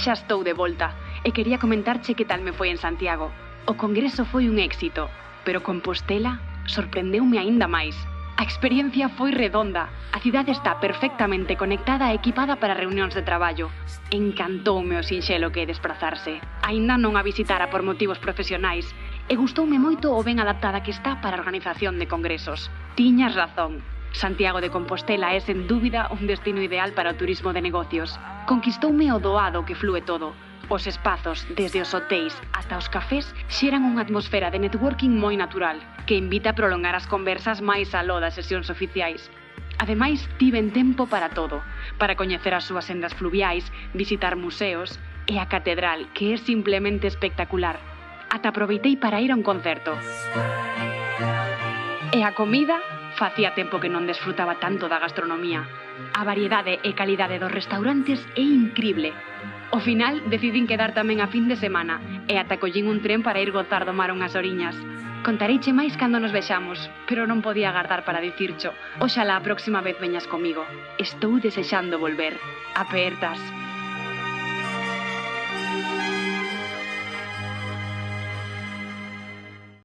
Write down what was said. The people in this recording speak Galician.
Xa estou de volta e quería comentarche que tal me foi en Santiago. O congreso foi un éxito, pero Compostela sorprendeume aínda máis. A experiencia foi redonda. A cidade está perfectamente conectada e equipada para reunións de traballo. Encantoume o sinxelo que é desplazarse. Aínda non a visitara por motivos profesionais e gustoume moito o ben adaptada que está para a organización de congresos. Tiñas razón. Santiago de Compostela é, sen dúbida, un destino ideal para o turismo de negocios. Conquistoume o doado que flúe todo. Os espazos, desde os hotéis ata os cafés, xeran unha atmosfera de networking moi natural, que invita a prolongar as conversas máis aló das sesións oficiais. Ademais, tiven tempo para todo, para coñecer as súas sendas fluviais, visitar museos e a catedral, que é simplemente espectacular. Ata aproveitei para ir a un concerto. E a comida? Facía tempo que non desfrutaba tanto da gastronomía. A variedade e calidade dos restaurantes é incrible. Ao final, decidín quedar tamén a fin de semana e ata collín un tren para ir gozar do mar unhas horiñas. Contareiche máis cando nos vexamos, pero non podía agardar para dicircho. Oxalá a próxima vez veñas comigo. Estou desexando volver. Apertas.